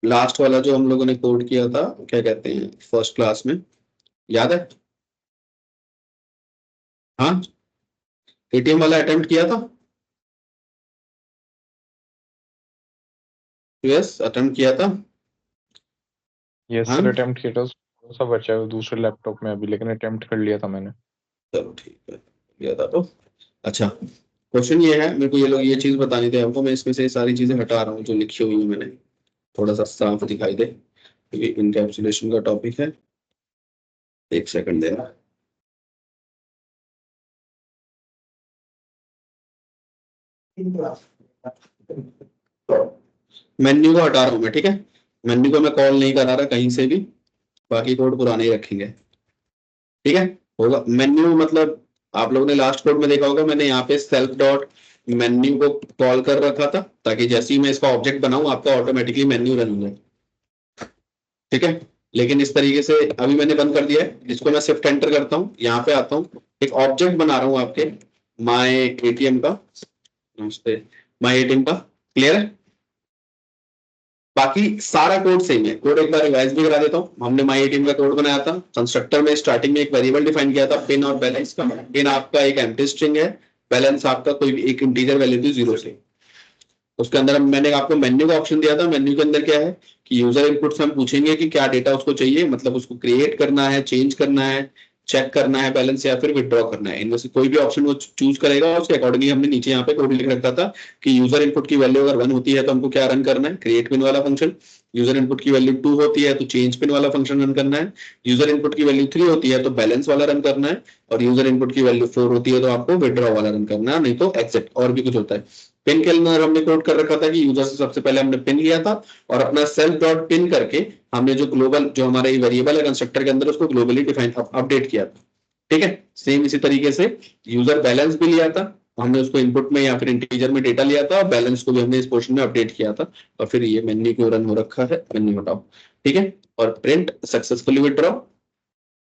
Last वाला जो हम लोगों ने कोड किया था, क्या कहते हैं, फर्स्ट क्लास में, याद है? हाँ, एटीएम वाला अटेम्प्ट किया था। यस, अटेम्प्ट किया था। यस हाँ, सर, अटेम्प्ट किया था। थोड़ा सा बचा है दूसरे लैपटॉप में अभी, लेकिन अटेम्प्ट कर लिया था मैंने। चलो ठीक है, किया था तो। अच्छा, क्वेश्चन ये है, मेरे को ये लोग ये चीज बतानी थी आपको, मैं इसमें से सारी चीजें हटा रहा हूँ जो लिखी हुई है मैंने, थोड़ा सा साफ दिखाई दे, क्योंकि इनकैप्सुलेशन का टॉपिक है। एक सेकंड देना। मेन्यू को हटा रहा हूँ मैं, ठीक है। मेन्यू को मैं कॉल नहीं करा रहा कहीं से भी, बाकी कोड पुराने ही रखेंगे। ठीक है, होगा मेन्यू मतलब, आप लोगों ने लास्ट कोड में देखा होगा, मैंने यहाँ पे सेल्फ डॉट मेन्यू को कॉल कर रखा था, ताकि जैसे ही मैं इसका ऑब्जेक्ट बनाऊं आपका ऑटोमेटिकली मेन्यू रन हो जाए। ठीक है, लेकिन इस तरीके से अभी मैंने बंद कर दिया है इसको। मैं शिफ्ट एंटर करता हूँ, यहाँ पे आता हूँ, एक ऑब्जेक्ट बना रहा हूँ आपके माई एटीएम का। नमस्ते, माई एटीएम का। क्लियर है? बाकी सारा कोड सेम है। कोड एक बार रिवाइज भी करा देता हूँ। हमने माई एटीएम का कोड बनाया था, कंस्ट्रक्टर में स्टार्टिंग में एक वेरिएबल डिफाइन किया था पिन और बैलेंस का। पिन आपका एक एम्प्टी स्ट्रिंग है, बैलेंस आपका कोई भी एक इंटीजर वैल्यू थी 0 से। उसके अंदर मैंने आपको मेन्यू का ऑप्शन दिया था। मेन्यू के अंदर क्या है कि यूजर इनपुट से हम पूछेंगे कि क्या डेटा उसको चाहिए, मतलब उसको क्रिएट करना है, चेंज करना है, चेक करना है बैलेंस, या फिर विड्रॉ करना है। इनमें से कोई भी ऑप्शन वो चूज करेगा, उसके अकॉर्डिंगली हमने नीचे यहाँ पे कोड लिख रखा था कि यूजर इनपुट की वैल्यू अगर 1 होती है तो हमको क्या रन करना है, क्रिएट पिन वाला फंक्शन। यूजर इनपुट की वैल्यू 2 होती है तो चेंज पिन वाला फंक्शन रन करना है। यूजर इनपुट की वैल्यू 3 होती है तो बैलेंस वाला रन करना है। और यूजर इनपुट की वैल्यू 4 होती है तो आपको विड्रॉ वाला रन करना है, नहीं तो एक्सेप्ट, और भी कुछ होता है। पिन के अंदर हमने कोड कर रखा था कि यूजर से सबसे पहले हमने पिन लिया था, और अपना सेल्फ डॉट पिन करके हमने जो ग्लोबल, जो हमारा वेरिएबल है कंस्ट्रक्टर के अंदर, उसको ग्लोबली डिफाइन अपडेट किया था। ठीक है, सेम इसी तरीके से यूजर बैलेंस भी लिया था, हमने उसको इनपुट में या फिर इंटीजर में डेटा लिया था, और बैलेंस को भी हमने इस पोर्शन में अपडेट किया था। और फिर ये मेन्यू क्यों रन हो रखा है, मेन्यू हटाओ। ठीक है, और प्रिंट सक्सेसफुली विड्रॉ।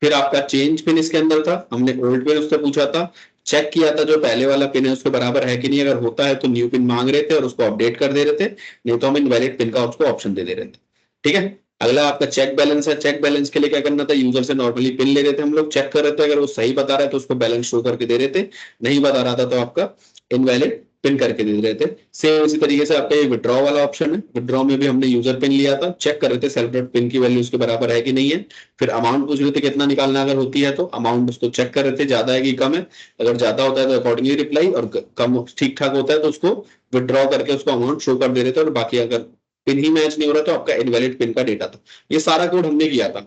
फिर आपका चेंज पिन इसके अंदर था, हमने ओल्ड पिन उससे पूछा था, चेक किया था जो पहले वाला पिन है उसके बराबर है कि नहीं, अगर होता है तो न्यू पिन मांग रहे थे और उसको अपडेट कर दे रहे थे, नहीं तो हम इनवैलिड पिन का उसको ऑप्शन दे दे रहे थे। ठीक है, अगला आपका चेक बैलेंस है। चेक बैलेंस के लिए क्या करना था, यूजर से नॉर्मली पिन ले रहे थे हम लोग, चेक कर रहे थे, अगर वो सही बता रहा है तो उसको बैलेंस शो करके दे रहे थे, नहीं बता रहा था तो आपका इनवैलिड पिन करके दे रहे थे। सेम इसी तरीके से आपका ये विड्रॉ वाला ऑप्शन है, विड्रॉ में भी हमने यूजर पिन लिया था, चेक कर रहे थे सेल्फ डॉट पिन की वैल्यू उसके बराबर है कि नहीं है। फिर अमाउंट पूछ रहे थे कितना निकालना, अगर होती है तो अमाउंट उसको चेक कर रहे थे ज्यादा है कि कम है, अगर ज्यादा होता है तो अकॉर्डिंगली रिप्लाई, और कम ठीक ठाक होता है तो उसको विड्रॉ करके उसको अमाउंट शो कर दे रहे थे, और बाकी अगर पिन ही मैच नहीं हो रहा तो आपका इनवैलिड पिन का डेटा था। ये सारा कोड हमने किया था।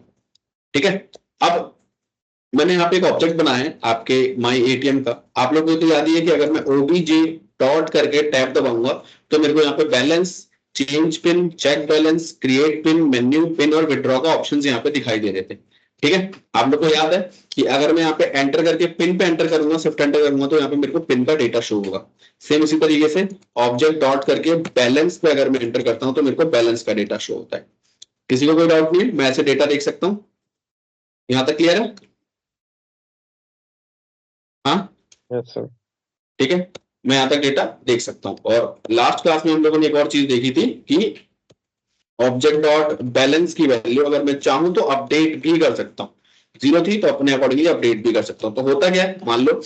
ठीक है, अब मैंने यहाँ पे एक ऑब्जेक्ट बनाया है आपके माई एटीएम का। आप लोगों को तो याद ही है कि अगर मैं ओबीजे डॉट करके टैब दबाऊंगा तो मेरे को यहाँ पे balance, change pin, check balance, create pin, menu pin और विड्रॉ का ऑप्शंस यहाँ पे दिखाई दे रहे थे। ठीक है, आप लोग को याद है कि अगर मैं यहाँ पे एंटर करके पिन पे एंटर करूंगा, शिफ्ट एंटर करूंगा, तो यहाँ पे मेरे को पिन का डेटा शो होगा। सेम इसी तरीके से ऑब्जेक्ट डॉट करके बैलेंस पे अगर मैं एंटर करता हूँ तो मेरे को बैलेंस का डेटा शो होता है। किसी को कोई डाउट नहीं है, मैं ऐसे डेटा देख सकता हूँ। यहाँ तक क्लियर है? हाँ, यस सर। ठीक है, मैं यहाँ तक डेटा देख सकता हूँ। और लास्ट क्लास में हम लोगों ने एक और चीज देखी थी कि ऑब्जेक्ट डॉट बैलेंस की वैल्यू अगर मैं चाहूं तो अपडेट भी कर सकता हूँ। 0 थी तो अपने अकॉर्डिंगली अपडेट भी कर सकता हूँ। तो होता क्या है, मान लो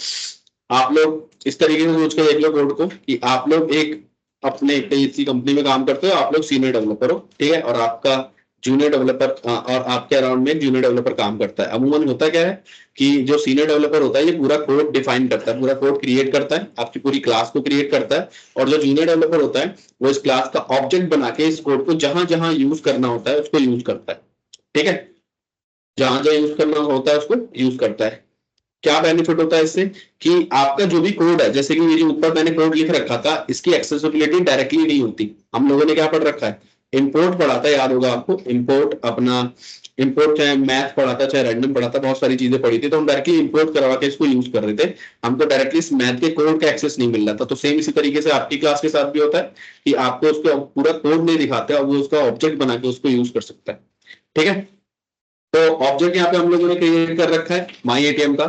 आप लोग इस तरीके से सोच के देख लो कोड को कि आप लोग एक अपने किसी कंपनी में काम करते हो, आप लोग सीनियर डेवलपर हो, ठीक है, और आपका जूनियर डेवलपर और आपके अराउंड में एक जूनियर डेवलपर काम करता है। अमूमन होता क्या है कि जो सीनियर डेवलपर होता है ये पूरा कोड डिफाइन करता है, पूरा कोड क्रिएट करता है, आपकी पूरी क्लास को क्रिएट करता है, और जो जूनियर डेवलपर होता है वो इस क्लास का ऑब्जेक्ट बना के इस कोड को जहां जहां यूज करना होता है उसको यूज करता है। ठीक है, जहां जहां यूज करना होता है उसको यूज करता है। क्या बेनिफिट होता है इससे कि आपका जो भी कोड है, जैसे कि ये जो ऊपर मैंने कोड लिख रखा था, इसकी एक्सेसिबिलिटी डायरेक्टली नहीं होती। हम लोगों ने क्या पढ़ रखा है, इंपोर्ट पढ़ा था, याद होगा आपको, इंपोर्ट अपना, इंपोर्ट चाहे मैथ पढ़ा था चाहे रैंडम पढ़ा था, बहुत सारी चीजें पढ़ी थी, तो हम डायरेक्टली इंपोर्ट करवा के इसको यूज कर रहे थे। हमको डायरेक्टली इस मैथ के कोड का एक्सेस नहीं मिल रहा था। तो सेम इसी तरीके से आपकी क्लास के साथ भी होता है कि आपको उसको पूरा कोड नहीं दिखाते, अब वो उसका ऑब्जेक्ट बना के उसको यूज कर सकता है। ठीक है, तो ऑब्जेक्ट यहाँ पे हम लोगों ने क्रिएट कर रखा है माई एटीएम का।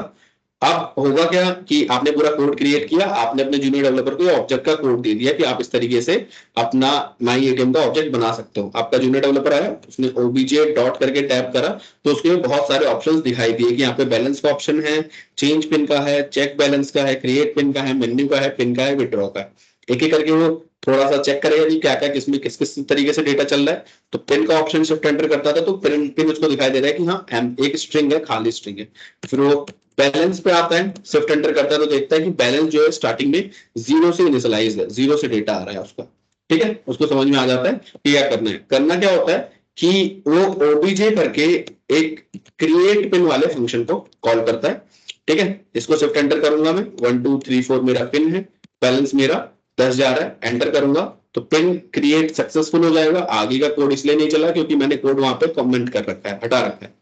अब होगा क्या कि आपने पूरा कोड क्रिएट किया, आपने अपने जूनियर डेवलपर को ऑब्जेक्ट का कोड दे दिया कि आप इस तरीके से अपना माई एटीएम का ऑब्जेक्ट बना सकते हो। आपका जूनियर डेवलपर आया, उसने ओबीजे डॉट करके टैप करा, तो उसके बहुत सारे ऑप्शंस दिखाई दिए कि यहाँ पे बैलेंस का ऑप्शन है, चेंज पिन का है, चेक बैलेंस का है, क्रिएट पिन का है, मेन्यू का है, पिन का है, विड्रॉ का है। एक एक करके वो थोड़ा सा चेक करेगा कि क्या क्या किसमें किस किस तरीके से डेटा चल रहा है। तो पिन का ऑप्शन शिफ्ट एंटर करता था तो पिन पिन उसको दिखाई दे रहा है कि हाँ एक स्ट्रिंग है, खाली स्ट्रिंग है। फिर वो बैलेंस पे आता है, शिफ्ट एंटर करता है तो देखता है कि बैलेंस जो है स्टार्टिंग में जीरो से इनिशियलाइज है, जीरो से डेटा आ रहा है उसका। ठीक है, उसको समझ में आ जाता है कि क्या करना है। करना क्या होता है कि वो ओबीजे करके एक क्रिएट पिन वाले फंक्शन को कॉल करता है। ठीक है, इसको शिफ्ट एंटर करूंगा मैं, 1 2 3 4 मेरा पिन है, बैलेंस मेरा 10 जा रहा है, एंटर करूंगा तो पिन क्रिएट सक्सेसफुल हो जाएगा। आगे का कोड इसलिए नहीं चला क्योंकि मैंने कोड वहां पे कमेंट कर रखा है, हटा रखा है।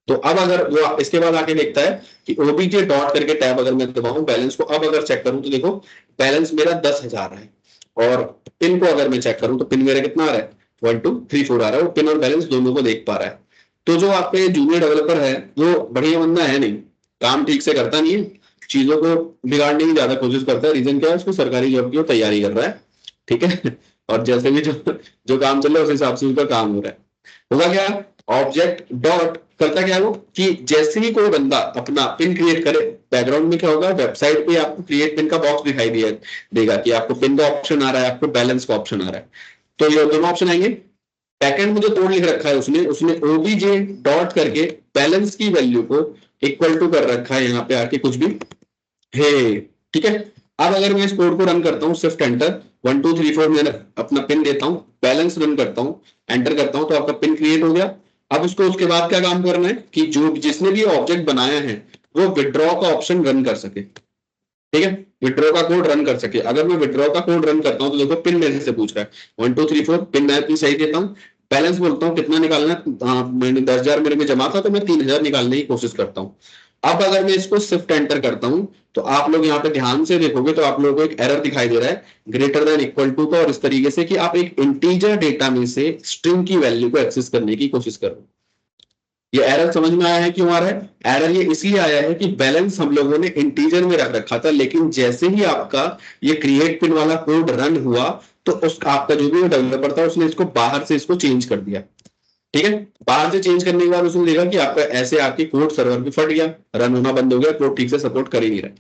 तो अब अगर वो इसके बाद आके देखता है कि ओबीजे डॉट करके टैब अगर मैं दबाऊं बैलेंस को, अब अगर चेक करूं तो देखो बैलेंस मेरा 10,000 है। और पिन को अगर मैं चेक करूं तो पिन मेरा कितना आ रहा है, 1 2 3 4 आ रहा है। वो पिन और बैलेंस दोनों को देख पा रहा है। तो जो आपके जूनियर डेवलपर है वो बढ़िया बंदा है नहीं, काम ठीक से करता नहीं है, चीजों को बिगाड़ने की ज्यादा कोशिश करता है। रीजन क्या है, उसको सरकारी जॉब की वो तैयारी कर रहा है। ठीक है और जैसे भी जो जो काम चल रहा है उस हिसाब से उसका काम हो रहा है। होगा क्या, ऑब्जेक्ट डॉट करता क्या है वो कि जैसे ही कोई बंदा अपना पिन क्रिएट करे, बैकग्राउंड में क्या होगा, वेबसाइट पे आपको क्रिएट पिन का बॉक्स दिखाई दिया देगा कि आपको पिन का ऑप्शन आ रहा है, आपको बैलेंस का ऑप्शन आ रहा है। तो ये दोनों ऑप्शन आएंगे। बैकएंड में जो कोड लिख रखा है उसने उसने ओबीजे डॉट करके बैलेंस की वैल्यू को इक्वल टू कर रखा है यहाँ पे आके कुछ भी है। ठीक है, अब अगर मैं इस कोड को रन करता हूँ, शिफ्ट एंटर, 1 2 3 4 मैं अपना पिन देता हूँ, बैलेंस रन करता हूँ, एंटर करता हूँ तो आपका पिन क्रिएट हो गया। अब उसको उसके बाद क्या काम करना है कि जो जिसने भी ऑब्जेक्ट बनाया है वो विड्रॉ का ऑप्शन रन कर सके। ठीक है, विड्रॉ का कोड रन कर सके। अगर मैं विड्रॉ का कोड रन करता हूँ तो देखो पिन मेरे से पूछ रहा है 1 2 3 4, पिन मैं अपनी सही देता हूँ, बैलेंस बोलता हूँ कितना निकालना है, हाँ मैंने 10,000 मेरे में जमा था तो मैं 3,000 निकालने की कोशिश करता हूँ। अब अगर मैं इसको शिफ्ट एंटर करता हूं तो आप लोग यहाँ पे ध्यान से देखोगे तो आप लोगों को एक एरर दिखाई दे रहा है ग्रेटर देन इक्वल टू का, और इस तरीके से कि आप एक इंटीजर डेटा में से स्ट्रिंग की वैल्यू को एक्सेस करने की कोशिश करो। ये एरर समझ में आया है क्यों आ रहा है? एरर ये इसलिए आया है कि बैलेंस हम लोगों ने इंटीजर में रख रखा था, लेकिन जैसे ही आपका ये क्रिएट पिन वाला कोड रन हुआ तो उस आपका जो भी डेवलपर था उसने इसको बाहर से इसको चेंज कर दिया। ठीक है, बाहर से चेंज करने के बाद उसने देखा कि आपका ऐसे आपकी कोड सर्वर पे फट गया, रन होना बंद हो गया, कोड ठीक से सपोर्ट कर ही नहीं रहा।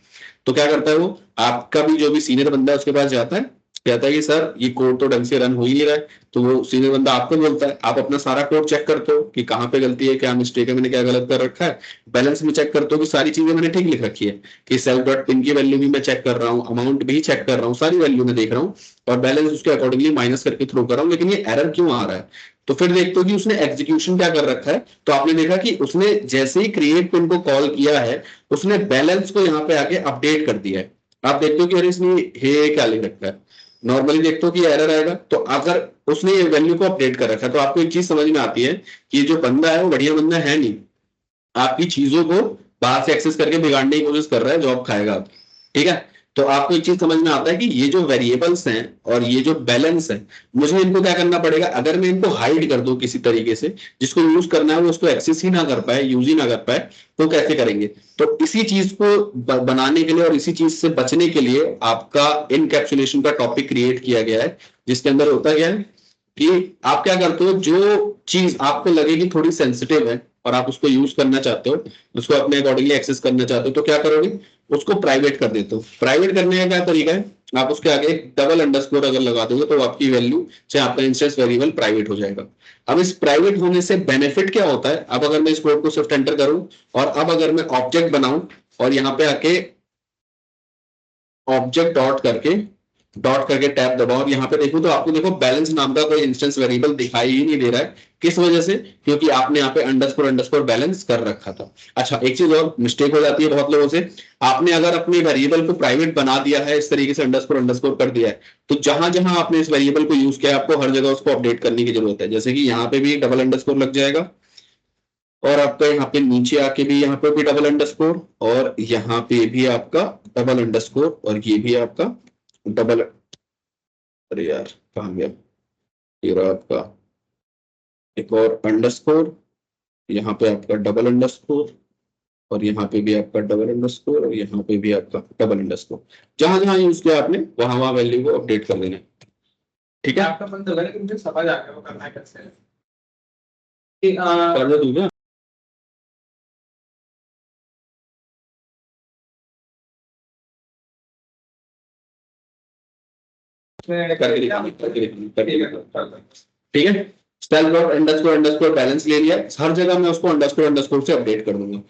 तो क्या करता है वो, आपका भी जो भी सीनियर बंदा है उसके पास जाता है, कहता है कि सर ये कोड तो ढंग से रन हो ही नहीं रहा है। तो वो सीनियर बंदा आपको बोलता है, आप अपना सारा कोड चेक करते हो कि कहाँ पे गलती है, क्या मिस्टेक है, मैंने क्या गलत कर रखा है। बैलेंस में चेक करते हो कि सारी चीजें मैंने ठीक लिख रखी है, कि सेल्फ डॉट पिन की वैल्यू भी मैं चेक कर रहा हूँ, अमाउंट भी चेक कर रहा हूँ, सारी वैल्यू मैं देख रहा हूँ और बैलेंस उसके अकॉर्डिंगली माइनस करके थ्रो कर रहा हूँ, लेकिन ये एरर क्यों आ रहा है। तो फिर देखते हो कि उसने एग्जीक्यूशन क्या कर रखा है। तो आपने देखा कि उसने जैसे ही क्रिएट पिन को कॉल किया है उसने बैलेंस को यहाँ पे आके अपडेट कर दिया है। आप देखते हो कि अरे इसने हे क्या लिख रखा है, नॉर्मली देखते हो कि एरर आएगा। तो अगर उसने ये वैल्यू को अपडेट कर रखा है तो आपको एक चीज समझ में आती है कि ये जो बंदा है वो बढ़िया बंदा है नहीं, आपकी चीजों को बाहर से एक्सेस करके बिगाड़ने की कोशिश कर रहा है, जॉब खाएगा। ठीक है, तो आपको एक चीज समझ में आता है कि ये जो वेरिएबल्स हैं और ये जो बैलेंस है, मुझे इनको क्या करना पड़ेगा, अगर मैं इनको हाइड कर दूं किसी तरीके से, जिसको यूज करना है वो उसको एक्सेस ही ना कर पाए, यूज ही ना कर पाए, तो कैसे करेंगे। तो इसी चीज को बनाने के लिए और इसी चीज से बचने के लिए आपका इनकैप्सुलेशन का टॉपिक क्रिएट किया गया है, जिसके अंदर होता क्या है कि आप क्या करते हो, जो चीज आपको लगेगी थोड़ी सेंसिटिव है और आप उसको यूज करना चाहते हो, उसको अपने अकॉर्डिंगली एक्सेस करना चाहते हो, तो क्या करोगे, उसको प्राइवेट कर देते हो। प्राइवेट करने का क्या तरीका है, आप उसके आगे डबल अंडरस्कोर अगर लगा दोगे तो आपकी वैल्यू चाहे आपका इंस्टेंस वेरिएबल प्राइवेट हो जाएगा। अब इस प्राइवेट होने से बेनिफिट क्या होता है, अब अगर मैं इस कोड को सिर्फ एंटर करूं और अब अगर मैं ऑब्जेक्ट बनाऊं और यहाँ पे आके ऑब्जेक्ट डॉट करके टैब दबाओ और यहाँ पे देखो तो आपको देखो बैलेंस नाम का कोई इंस्टेंस वेरिएबल दिखाई ही नहीं दे रहा है। किस वजह से, क्योंकि आपने यहाँ पे अंडरस्कोर अंडरस्कोर बैलेंस कर रखा था। अच्छा, एक चीज और मिस्टेक हो जाती है बहुत लोगों से, आपने अगर अपने वेरिएबल को प्राइवेट बना दिया है, इस तरीके से अंडरस्कोर अंडरस्कोर कर दिया है, तो जहां जहां आपने इस वेरिएबल को यूज किया है आपको हर जगह उसको अपडेट करने की जरूरत है। जैसे कि यहाँ पे भी डबल अंडरस्कोर लग जाएगा और आपका यहाँ पे नीचे आके भी यहाँ पे भी डबल अंडरस्कोर और यहाँ पे भी आपका डबल अंडरस्कोर और ये भी आपका डबल, अरे यार कहाँ गया, ये रहा आपका एक और अंडरस्कोर, यहाँ पे आपका डबल अंडरस्कोर और यहाँ पे भी आपका डबल अंडरस्कोर और यहाँ पे भी आपका डबल अंडरस्कोर। जहां जहां यूज किया आपने वहां वहां वैल्यू को अपडेट कर देना है। ठीक है, आपका बंद होगा लेकिन मुझे समझ आ गया वो करना है कैसे। कर दो क्या? ठीक है, self dot underscore underscore balance ले लिया, हर जगह मैं उसको अंडरस्कोर अंडरस्कोर से अपडेट कर दूंगा।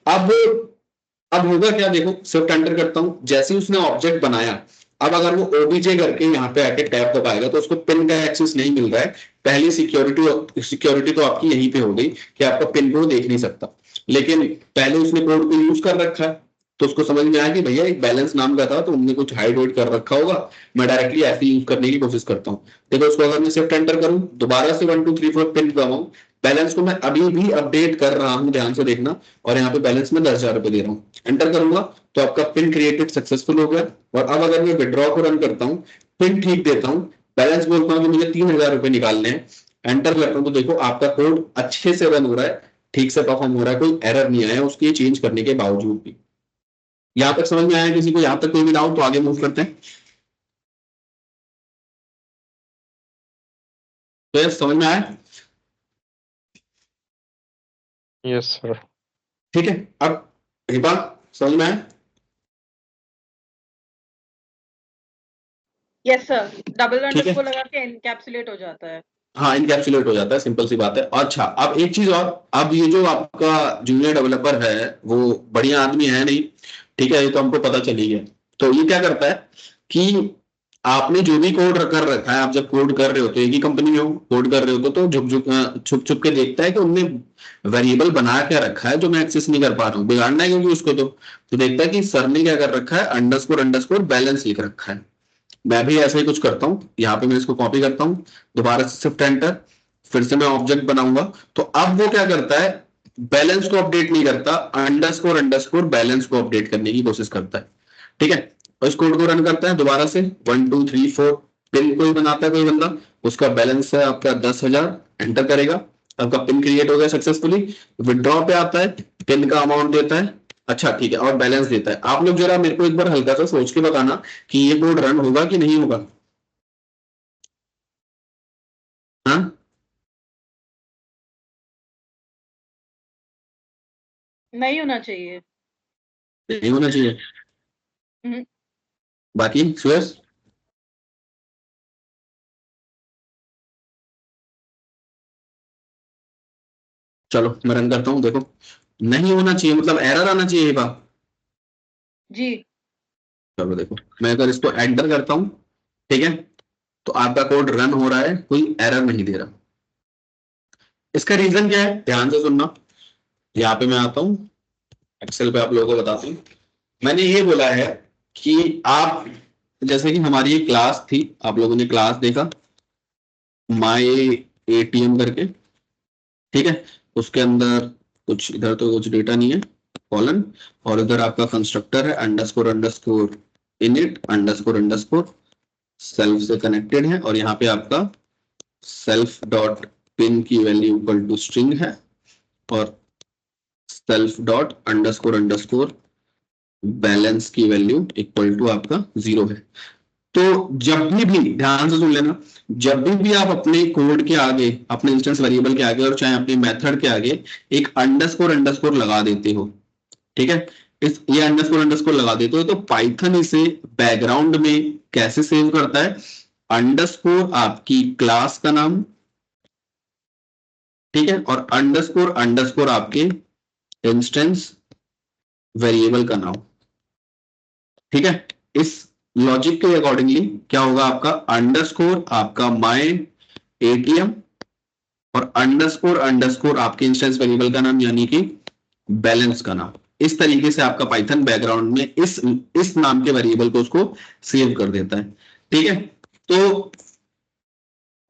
अब होगा क्या, देखो शिफ्ट एंटर करता हूं, जैसे ही उसने ऑब्जेक्ट बनाया, अब अगर वो ओबीजे करके यहाँ पे आके टैब दबाएगा तो उसको पिन का एक्सेस नहीं मिल रहा है। पहली सिक्योरिटी तो आपकी यहीं पे हो गई कि आपका पिन को देख नहीं सकता, लेकिन पहले उसने कोड को यूज कर रखा है तो उसको समझ में आया कि भैया एक बैलेंस नाम का था तो उनने कुछ हाइड वाइड कर रखा होगा, मैं डायरेक्टली ऐसे यूज करने की कोशिश करता हूँ। देखो उसको अगर मैं शिफ्ट एंटर करूं, दोबारा से 1 2 3 4 पिन दबाऊं, बैलेंस को मैं अभी भी अपडेट कर रहा हूं, ध्यान से देखना, और यहाँ पे बैलेंस में 10,000 रुपए दे रहा हूँ। एंटर करूंगा तो आपका पिन क्रिएटेड सक्सेसफुल हो गया। और अब अगर मैं विड्रॉ को रन करता हूँ, पिन ठीक देता हूँ, बैलेंस बोलता हूँ कि मुझे 3,000 रुपए निकालने हैं, एंटर करता हूँ तो देखो आपका कोड अच्छे से रन हो रहा है, ठीक से परफॉर्म हो रहा है, कोई एरर नहीं आया उसकी चेंज करने के बावजूद भी। यहां तक समझ में आया किसी को? यहां तक कोई भी डाउट तो आगे मूव करते हैं। तो ये समझ में आया? Yes sir. ठीक है, अब हिबा समझ में आया? यस सर, डबल ठीक है। अंडरस्कोर लगा के एनकैप्सुलेट हो जाता है। हाँ, इनकैप्सुलेट हो जाता है, सिंपल सी बात है। अच्छा, अब एक चीज और, अब ये जो आपका जूनियर डेवलपर है वो बढ़िया आदमी है नहीं, ठीक है, ये तो हमको पता चली गया। तो ये क्या करता है कि आपने जो भी कोड कर रखा है, आप जब कोड कर रहे होते हो, एक ही कंपनी में हो, कोड कर रहे होते तो छुप छुप के देखता है कि उनने वेरिएबल बना क्या रखा है जो मैं एक्सेस नहीं कर पा रहा हूँ, बिगाड़ना है क्योंकि उसको तो देखता है कि सर ने क्या कर रखा है, अंडरस्कोर अंडरस्कोर बैलेंस लिख रखा है। मैं भी ऐसा ही कुछ करता हूँ, यहाँ पे मैं इसको कॉपी करता हूँ, दोबारा से शिफ्ट एंटर, फिर से मैं ऑब्जेक्ट बनाऊंगा, तो अब वो क्या करता है, बैलेंस को अपडेट नहीं करता, अंडरस्कोर अंडरस्कोर बैलेंस को अपडेट करने की कोशिश करता है। ठीक है, और इस कोड को रन करता है दोबारा से 1 2 3 4, पिन कोई बनाता है कोई बंदा, उसका बैलेंस है आपका 10,000, एंटर करेगा, आपका पिन क्रिएट हो गया सक्सेसफुली। विड्रॉ पे आता है, पिन का अमाउंट देता है, अच्छा ठीक है, और बैलेंस देता है। आप लोग जरा मेरे को एक बार हल्का सा सोच के बताना कि ये कोड रन होगा कि नहीं होगा। हाँ, नहीं होना चाहिए। नहीं होना चाहिए। हम्म। बाकी सुयस, चलो मैं रन करता हूँ, देखो नहीं होना चाहिए मतलब एरर आना चाहिए ये बात। जी। चलो देखो, मैं अगर इसको एंटर करता हूँ, ठीक है, तो आपका कोड रन हो रहा है, कोई एरर नहीं दे रहा। इसका रीजन क्या है, ध्यान से सुनना। यहाँ पे मैं आता हूँ, एक्सेल पे आप लोगों को बताता हूँ। मैंने ये बोला है कि आप, जैसे कि हमारी एक क्लास थी, आप लोगों ने क्लास देखा माई एटीएम करके, ठीक है, उसके अंदर कुछ इधर तो कुछ डेटा नहीं है, कॉलन, और इधर आपका कंस्ट्रक्टर है underscore underscore init underscore underscore self से कनेक्टेड है, और यहाँ पे आपका सेल्फ डॉट पिन की वैल्यू इक्वल टू स्ट्रिंग है, और self dot underscore underscore balance की वैल्यू इक्वल टू आपका 0 है। तो जब भी ध्यान से सुन लेना, जब भी आप अपने कोड के आगे, अपने इंस्टेंस वेरिएबल के आगे, और चाहे अपने मेथड के आगे एक अंडरस्कोर अंडरस्कोर लगा देते हो, ठीक है, ये अंडरस्कोर अंडरस्कोर लगा देते हो, तो पाइथन इसे बैकग्राउंड में कैसे सेव करता है, अंडरस्कोर आपकी क्लास का नाम, ठीक है, और अंडरस्कोर अंडरस्कोर आपके इंस्टेंस वेरिएबल का नाम, ठीक है। इस लॉजिक के अकॉर्डिंगली क्या होगा, आपका अंडरस्कोर आपका माई एटीएम और अंडरस्कोर अंडरस्कोर आपके इंस्टेंस वेरिएबल का नाम यानी कि बैलेंस का नाम। इस तरीके से आपका पाइथन बैकग्राउंड में इस नाम के वेरिएबल को उसको सेव कर देता है, ठीक है। तो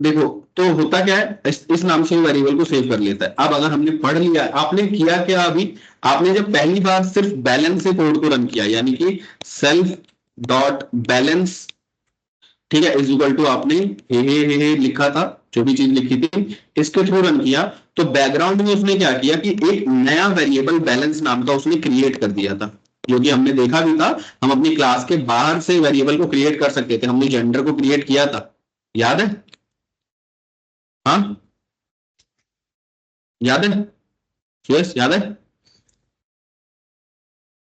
देखो, तो होता क्या है, इस नाम से वेरिएबल को सेव कर लेता है। अब अगर हमने पढ़ लिया, आपने किया क्या, अभी आपने जब पहली बार सिर्फ बैलेंस से कोड को रन किया, यानी कि सेल्फ डॉट बैलेंस, ठीक है, इज इक्वल टू आपने हे लिखा था, जो भी चीज लिखी थी इसके थ्रू रन किया, तो बैकग्राउंड में उसने क्या किया कि एक नया वेरिएबल बैलेंस नाम का उसने क्रिएट कर दिया था, जो कि हमने देखा भी था। हम अपनी क्लास के बाहर से वेरिएबल को क्रिएट कर सकते थे, हमने जेंडर को क्रिएट किया था, याद है? हाँ याद है? यस याद है।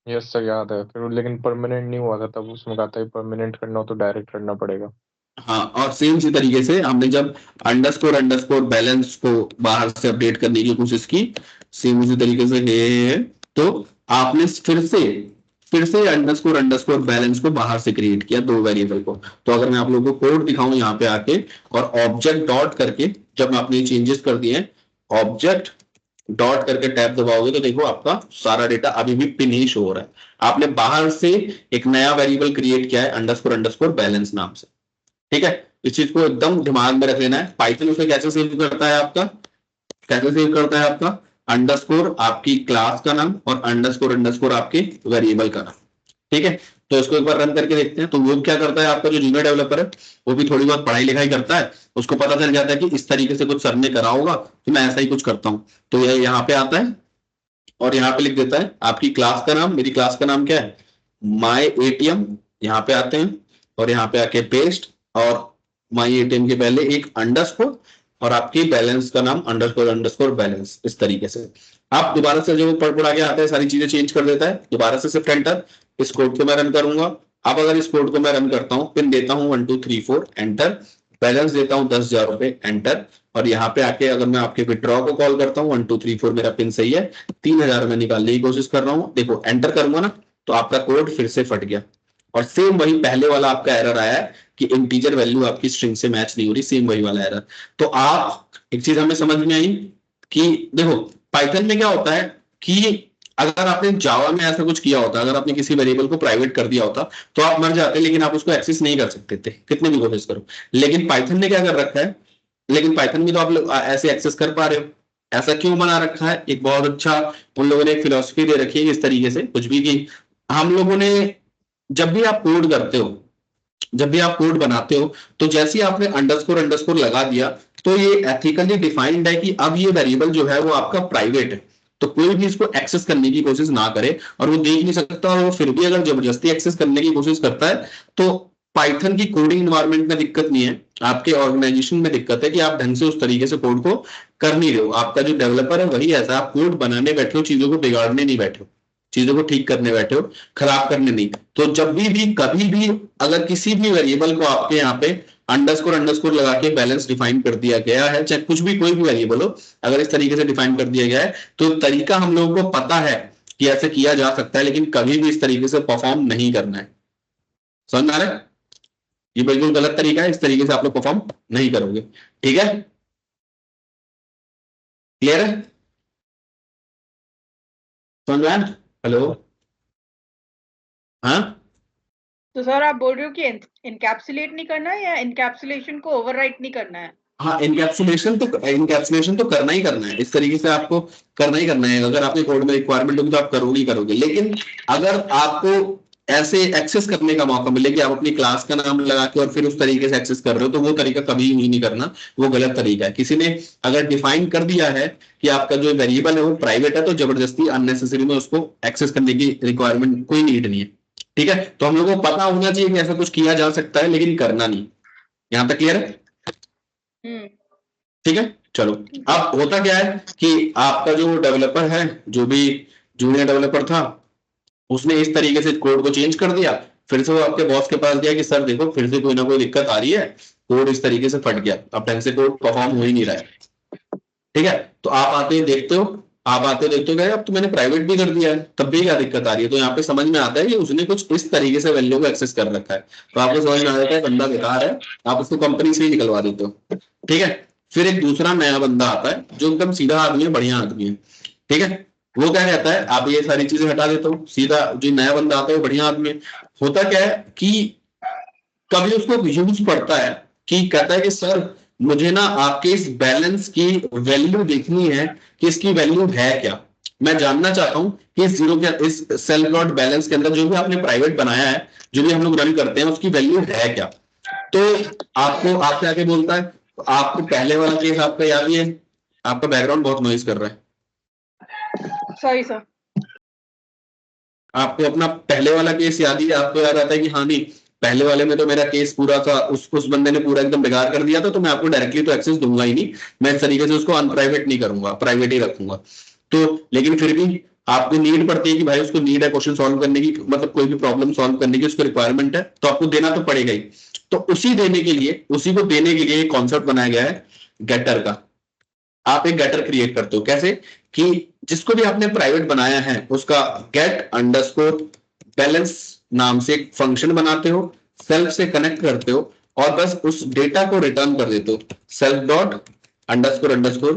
यस सर याद है, फिर लेकिन परमानेंट नहीं हुआ था, तब उसमें कहा था परमानेंट करना हो तो डायरेक्ट करना पड़ेगा। हाँ, और सेम इसी तरीके से हमने जब अंडरस्कोर बैलेंस को बाहर से अपडेट करने की कोशिश की, सेम उसी तरीके से है, तो आपने फिर से अंडरस्कोर बैलेंस को बाहर से क्रिएट किया, दो वेरिएबल को। तो अगर मैं आप लोगों को कोड दिखाऊं यहाँ पे आके, और ऑब्जेक्ट डॉट करके जब आपने चेंजेस कर दिए, ऑब्जेक्ट डॉट करके टैब दबाओगे तो देखो आपका सारा डेटा अभी भी पिन ही शो हो रहा है। आपने बाहर से एक नया वेरिएबल क्रिएट किया है अंडरस्कोर बैलेंस नाम से, ठीक है? इस चीज को एकदम दिमाग में रख लेना है। पाइथन उसे कैसे सेव करता है आपका, कैसे सेव करता है आपका? अंडरस्कोर आपकी क्लास का नाम और अंडरस्कोर आपके वेरिएबल का नाम, ठीक है? तो इसको एक बार रन करके देखते हैं। तो वो क्या करता है, आपका जो जूनियर डेवलपर है वो भी थोड़ी बहुत पढ़ाई लिखाई करता है, उसको पता चल जाता है कि इस तरीके से कुछ सर ने करा होगा तो मैं ऐसा ही कुछ करता हूं। तो ये यहाँ पे आता है और यहाँ पे लिख देता है आपकी क्लास का नाम। मेरी क्लास का नाम क्या है? माई एटीएम। यहाँ पे आते हैं और यहाँ पे आके पेस्ट, और माई एटीएम के पहले एक अंडरस्कोर और आपकी बैलेंस का नाम अंडरस्कोर बैलेंस। इस तरीके से आप दोबारा से जो पढ़ पढ़ा के आता है सारी चीजें चेंज कर देता है। दोबारा से शिफ्ट एंटर, इस कोड को मैं रन करूंगा। अब अगर इस कोड को मैं रन करता हूँ, पिन देता हूँ 1 2 3 4 एंटर, बैलेंस देता हूँ 10,000 रुपए एंटर, और यहाँ पे आके अगर मैं आपके विड्रॉ को कॉल करता हूँ 1 2 3 4 मेरा पिन सही है, 3,000 मैं निकालने की कोशिश कर रहा हूँ। देखो एंटर करूंगा ना तो आपका कोड फिर से फट गया, और सेम वही पहले वाला आपका एरर आया है कि इंटीजर वैल्यू आपकी स्ट्रिंग से मैच नहीं हो रही, सेम वही वाला एरर। तो आप एक चीज हमें समझ में आई कि देखो पाइथन में क्या होता है कि अगर आपने जावा में ऐसा कुछ किया होता, अगर आपने किसी वेरिएबल को प्राइवेट कर दिया होता तो आप मर जाते, लेकिन आप उसको एक्सेस नहीं कर सकते थे कितने भी कोशिश करो। लेकिन पाइथन ने क्या कर रखा है, लेकिन पाइथन में तो आप लोग ऐसे एक्सेस कर पा रहे हो। ऐसा क्यों बना रखा है? एक बहुत अच्छा उन लोगों ने एक फिलोसफी दे रखी है इस तरीके से कुछ भी, कि हम लोगों ने जब भी आप कोड करते हो, जब भी आप कोड बनाते हो, तो जैसे ही आपने अंडरस्कोर लगा दिया तो ये एथिकली डिफाइंड है कि अब ये वेरिएबल जो है वो आपका प्राइवेट है, तो कोई भी इसको एक्सेस करने की कोशिश ना करे, और वो देख नहीं सकता, और वो फिर भी अगर जबरदस्ती एक्सेस करने की कोशिश करता है तो पाइथन की कोडिंग इन्वायरमेंट में दिक्कत नहीं है, आपके ऑर्गेनाइजेशन में दिक्कत है कि आप ढंग से उस तरीके से कोड को कर नहीं रहे हो। आपका जो डेवलपर है वही ऐसा, आप कोड बनाने बैठे हो, चीजों को बिगाड़ने नहीं बैठे हो, चीजों को ठीक करने बैठे हो, खराब करने नहीं। तो जब भी कभी भी अगर किसी भी वेरिएबल को आपके यहाँ पे अंडरस्कोर लगा के बैलेंस डिफाइन कर दिया गया है, चाहे कुछ भी कोई भी वेरिएबल हो, अगर इस तरीके से डिफाइन कर दिया गया है तो तरीका हम लोगों को पता है कि ऐसे किया जा सकता है, लेकिन कभी भी इस तरीके से परफॉर्म नहीं करना है। समझ में आ रहा है? ये बिल्कुल गलत तरीका है, इस तरीके से आप लोग परफॉर्म नहीं करोगे, ठीक है? क्लियर है? समझ में आया? हेलो? हाँ तो सर आप बोल रहे हो कि इनकैप्सुलेट नहीं करना है या इनकैप्सुलेशन को ओवरराइट नहीं करना है? हाँ, इनकैप्सुलेशन तो करना ही करना है, इस तरीके से आपको करना ही करना है। अगर आपके कोड में रिक्वायरमेंट होगी तो आप करोगे ही करोगे, लेकिन अगर आपको ऐसे एक्सेस करने का मौका मिले कि आप अपनी क्लास का नाम लगा के और फिर उस तरीके से एक्सेस कर रहे हो, तो वो तरीका कभी ही नहीं करना, वो गलत तरीका है। किसी ने अगर डिफाइन कर दिया है कि आपका जो वेरिएबल है वो प्राइवेट है, तो जबरदस्ती अननेसेसरी में उसको एक्सेस करने की रिक्वायरमेंट कोई नीड नहीं है, ठीक है? तो हम लोगों को पता होना चाहिए कि ऐसा कुछ किया जा सकता है, लेकिन करना नहीं। यहां तक क्लियर है? ठीक है, चलो। अब होता क्या है कि आपका जो डेवलपर है, जो भी जूनियर डेवलपर था, उसने इस तरीके से कोड को चेंज कर दिया, फिर से वो आपके बॉस के पास गया कि सर देखो फिर से कोई ना कोई दिक्कत आ रही है, कोड इस तरीके से फट गया, अब ढंग से कोड परफॉर्म हो ही नहीं रहा है, ठीक है? तो आप आते देखते हो, आप आते देखते हो अब तो मैंने प्राइवेट भी कर दिया है, तब भी क्या दिक्कत आ रही है? तो यहाँ पे समझ में आता है कि उसने कुछ इस तरीके से वैल्यू को एक्सेस कर रखा है। तो आपको समझ में आ जाता है बंदा बेकार है, आप उसको कंपनी से ही निकलवा देते हो, ठीक है? फिर एक दूसरा नया बंदा आता है जो एकदम सीधा आदमी है, बढ़िया आदमी है, ठीक है? वो क्या कहता है, आप ये सारी चीजें हटा देता हूँ, सीधा जो नया बंदा आता है वो बढ़िया आदमी है। होता क्या है कि कभी उसको यूज पड़ता है कि कहता है कि सर मुझे ना आपके इस बैलेंस की वैल्यू देखनी है कि इसकी वैल्यू है क्या, मैं जानना चाहता हूं कि इस जीरो के इस सेल डॉट बैलेंस के अंदर जो भी आपने प्राइवेट बनाया है, जो भी हम लोग रन करते हैं, उसकी वैल्यू है क्या। तो आपको आपसे आके बोलता है तो आपको पहले वाला केस आपका याद ही है, आपका बैकग्राउंड बहुत नॉइज कर रहा है। Sorry sir. आपको अपना पहले वाला केस याद ही है, आपको याद आता है कि हाँ नहीं पहले वाले में तो मेरा केस पूरा था, उस बंदे ने पूरा एकदम बेकार कर दिया था, तो मैं आपको डायरेक्टली तो एक्सेस दूंगा ही नहीं, मैं इस तरीके से उसको अनप्राइवेट नहीं करूंगा, प्राइवेट ही रखूंगा। तो लेकिन फिर भी आपको नीड पड़ती है कि भाई उसको नीड है क्वेश्चन सॉल्व करने की, मतलब कोई भी प्रॉब्लम सॉल्व करने की उसको रिक्वायरमेंट है, तो आपको देना तो पड़ेगा ही। तो उसी को देने के लिए एक कॉन्सेप्ट बनाया गया है गेटर का। आप एक गेटर क्रिएट करते हो कैसे कि जिसको भी आपने प्राइवेट बनाया है उसका गेट अंडरस्कोर बैलेंस नाम से एक फंक्शन बनाते हो, सेल्फ से कनेक्ट करते हो और बस उस डेटा को रिटर्न कर देते हो self dot underscore underscore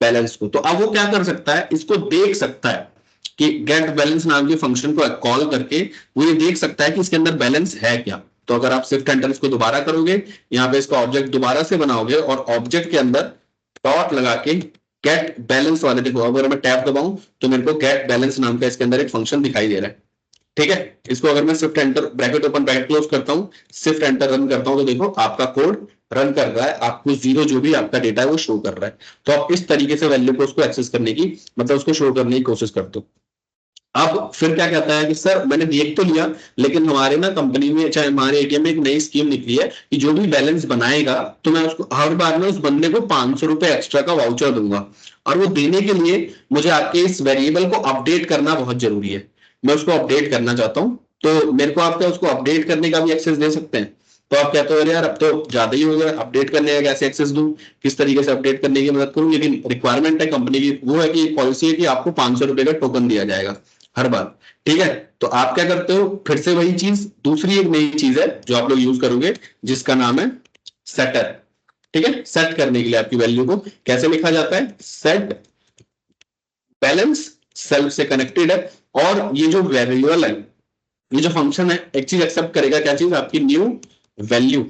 balance को। तो अब वो क्या कर सकता है, इसको देख सकता है कि गेट बैलेंस नाम के फंक्शन को कॉल करके वो ये देख सकता है कि इसके अंदर बैलेंस है क्या। तो अगर आप शिफ्ट एंटर इसको दोबारा करोगे, यहाँ पे इसका ऑब्जेक्ट दोबारा से बनाओगे और ऑब्जेक्ट के अंदर डॉट लगा के गेट बैलेंस वाले, देखो अगर मैं टैब दबाऊं तो मेरे को गेट बैलेंस नाम का इसके अंदर एक फंक्शन दिखाई दे रहा है। ठीक है, इसको अगर मैं shift enter bracket open bracket close करता हूं, शिफ्ट एंटर रन करता हूं, तो देखो आपका कोड रन कर रहा है, आपको जीरो जो भी आपका डेटा है वो शो कर रहा है। तो आप इस तरीके से वैल्यू को उसको एक्सेस करने की, मतलब उसको शो करने की कोशिश करते हो। अब फिर क्या कहता है कि सर मैंने देख तो लिया, लेकिन हमारे ना कंपनी में चाहे हमारे एटीएम में एक नई स्कीम निकली है कि जो भी बैलेंस बनाएगा तो मैं उसको हर बार में उस बंदे को 500 रुपए एक्स्ट्रा का वाउचर दूंगा, और वो देने के लिए मुझे आपके इस वेरिएबल को अपडेट करना बहुत जरूरी है। मैं उसको अपडेट करना चाहता हूं, तो मेरे को आप क्या उसको अपडेट करने का भी एक्सेस दे सकते हैं। तो आप कहते हो अरे यार अब तो ज्यादा ही हो गया, अपडेट करने का कैसे एक्सेस दूं, किस तरीके से अपडेट करने की मदद करूं। लेकिन रिक्वायरमेंट है कंपनी की, वो है कि पॉलिसी है कि आपको 500 रुपए का टोकन दिया जाएगा हर बार। ठीक है, तो आप क्या करते हो, फिर से वही चीज, दूसरी एक नई चीज है जो आप लोग यूज करोगे जिसका नाम है सेटर। ठीक है, सेट करने के लिए आपकी वैल्यू को कैसे लिखा जाता है, सेट बैलेंस सेल्फ से कनेक्टेड है, और ये जो वेरिएबल है, ये जो फंक्शन है, एक चीज एक्सेप्ट करेगा, क्या चीज, आपकी न्यू वैल्यू,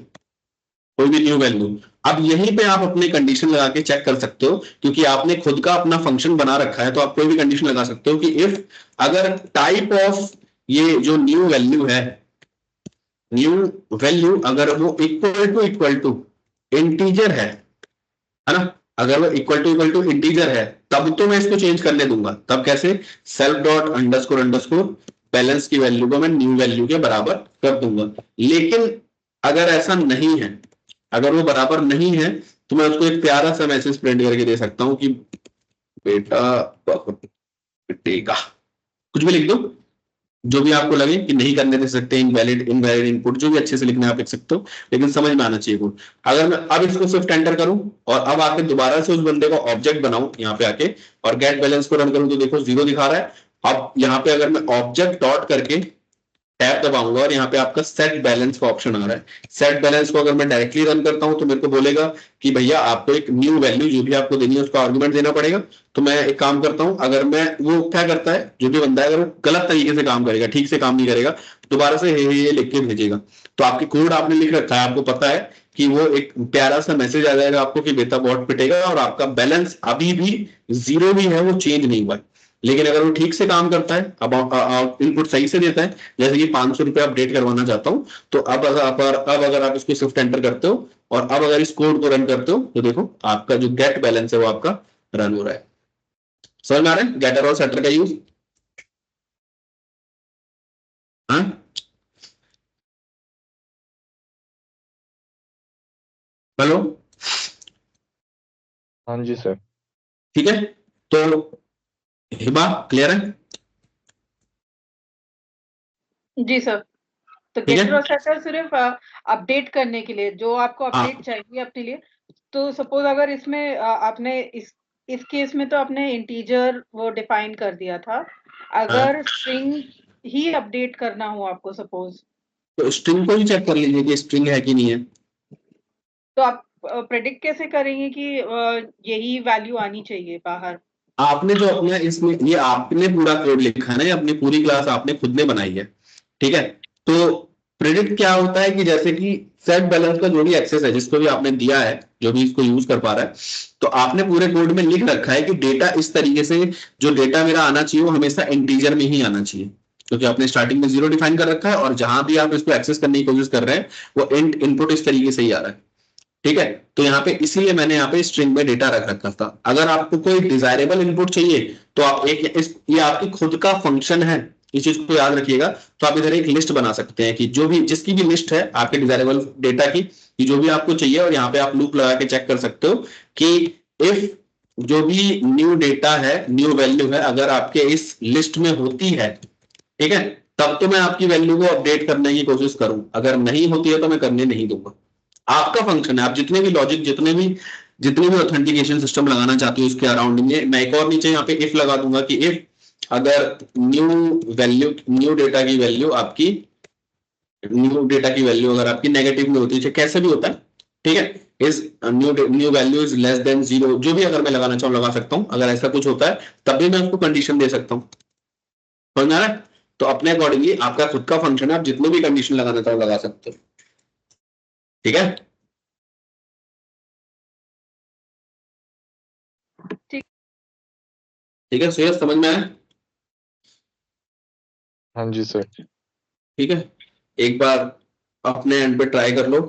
कोई भी न्यू वैल्यू। अब यहीं पे आप अपने कंडीशन लगा के चेक कर सकते हो, क्योंकि आपने खुद का अपना फंक्शन बना रखा है, तो आप कोई भी कंडीशन लगा सकते हो कि इफ अगर टाइप ऑफ ये जो न्यू वैल्यू है, न्यू वैल्यू अगर वो इक्वल टू इंटीजर है ना, अगर वो इक्वल टू इंटीजर है तब तो मैं इसको चेंज करने दूंगा। तब कैसे, self dot underscore underscore balance की वैल्यू को मैं न्यू वैल्यू के बराबर कर दूंगा। लेकिन अगर ऐसा नहीं है, अगर वो बराबर नहीं है, तो मैं उसको एक प्यारा सा मैसेज प्रिंट करके दे सकता हूं कि बेटा बेटेगा, कुछ भी लिख दो, जो भी आपको लगे कि नहीं करने दे सकते, इनवैलिड इनवैलिड इनपुट, जो भी अच्छे से लिखना है आप लिख सकते हो, लेकिन समझ में आना चाहिए कोड। अगर मैं अब इसको शिफ्ट एंटर करूं और अब आके दोबारा से उस बंदे को ऑब्जेक्ट बनाऊं यहाँ पे आके और गेट बैलेंस को रन करूं, तो देखो जीरो दिखा रहा है। अब यहाँ पे अगर मैं ऑब्जेक्ट डॉट करके टैब दबाऊंगा और यहाँ पे आपका सेट बैलेंस का ऑप्शन आ रहा है, सेट बैलेंस को अगर मैं डायरेक्टली रन करता हूं तो मेरे को बोलेगा कि भैया आपको एक न्यू वैल्यू जो भी आपको देनी है उसका आर्गुमेंट देना पड़ेगा। तो मैं एक काम करता हूं, अगर मैं, वो क्या करता है जो भी बंदा है, अगर वो गलत तरीके से काम करेगा, ठीक से काम नहीं करेगा, दोबारा से ये लिख के भेजेगा। तो आपकी कोड आपने लिख रखा है, आपको पता है कि वो एक प्यारा सा मैसेज आ जाएगा आपको कि बेटा बॉट पिटेगा और आपका बैलेंस अभी भी जीरो भी है, वो चेंज नहीं हुआ है। लेकिन अगर वो ठीक से काम करता है, अब इनपुट सही से देता है, जैसे कि 500 रुपए अपडेट करवाना चाहता हूं, तो अब अगर आप इसको शिफ्ट एंटर करते हो और अब अगर इस कोड को रन करते हो, तो देखो आपका जो गेट बैलेंस है वो आपका रन हो रहा है। समझ में आ रहा है गेटर और सेटर का यूज? हाँ, हेलो, हाँ जी सर। ठीक है, तो हिबा क्लियर है? जी सर। तो ठीक है, गेटर और सेटर सिर्फ अपडेट करने के लिए, जो आपको हाँ अपडेट चाहिए अपने लिए। तो सपोज अगर इसमें आपने इस केस में तो आपने इंटीजर वो डिफाइन कर दिया था, हाँ, अगर स्ट्रिंग ही अपडेट करना हो आपको सपोज, तो स्ट्रिंग को ही चेक कर लीजिए कि स्ट्रिंग है कि नहीं है। तो आप प्रेडिक्ट कैसे करेंगे कि यही वैल्यू आनी चाहिए बाहर? आपने जो अपना इसमें, ये आपने पूरा कोड लिखा है ना, ये अपनी पूरी क्लास आपने खुद ने बनाई है। ठीक है, तो प्रेडिक्ट क्या होता है कि जैसे कि सेट बैलेंस का जो भी एक्सेस है, जिसको भी आपने दिया है, जो भी इसको यूज कर पा रहा है, तो आपने पूरे कोड में लिख रखा है कि डेटा इस तरीके से, जो डेटा मेरा आना चाहिए वो हमेशा इंटीजर में ही आना चाहिए, क्योंकि आपने स्टार्टिंग में जीरो डिफाइन कर रखा है और जहां भी आप इसको एक्सेस करने की कोशिश कर रहे हैं वो इंट इनपुट इस तरीके से ही आ रहा है। ठीक है, तो यहाँ पे इसीलिए मैंने यहाँ पे स्ट्रिंग में डेटा रख रखा था। अगर आपको कोई डिजायरेबल इनपुट चाहिए तो आप ये आपकी खुद का फंक्शन है, इस चीज को याद रखिएगा। तो आप इधर एक लिस्ट बना सकते हैं कि जो भी जिसकी भी लिस्ट है आपके डिजायरेबल डेटा की, कि जो भी आपको चाहिए, और यहाँ पे आप लूप लगा के चेक कर सकते हो कि इफ जो भी न्यू डेटा है, न्यू वैल्यू है, अगर आपके इस लिस्ट में होती है, ठीक है, तब तो मैं आपकी वैल्यू को अपडेट करने की कोशिश करूं, अगर नहीं होती है तो मैं करने नहीं दूंगा। आपका फंक्शन है, आप जितने भी लॉजिक, जितने भी ऑथेंटिकेशन सिस्टम लगाना चाहते हो उसके अराउंडिंग में, मैं एक और नीचे यहाँ पे इफ लगा दूंगा कि इफ अगर न्यू डेटा की वैल्यू आपकी अगर आपकी नेगेटिव में होती है, कैसे भी होता है, ठीक है, is new value is less than 0, जो भी अगर मैं लगाना चाहूँ लगा सकता हूँ। अगर ऐसा कुछ होता है तब भी मैं उसको कंडीशन दे सकता हूँ, समझ में आ रहा है? तो अपने अकॉर्डिंगली आपका खुद का फंक्शन है, आप जितने भी कंडीशन लगाना चाहो लगा सकते हो, ठीक है। ठीक है, सुयश समझ में आया? हाँ जी सर। ठीक है, एक बार अपने एंड पे ट्राई कर लो।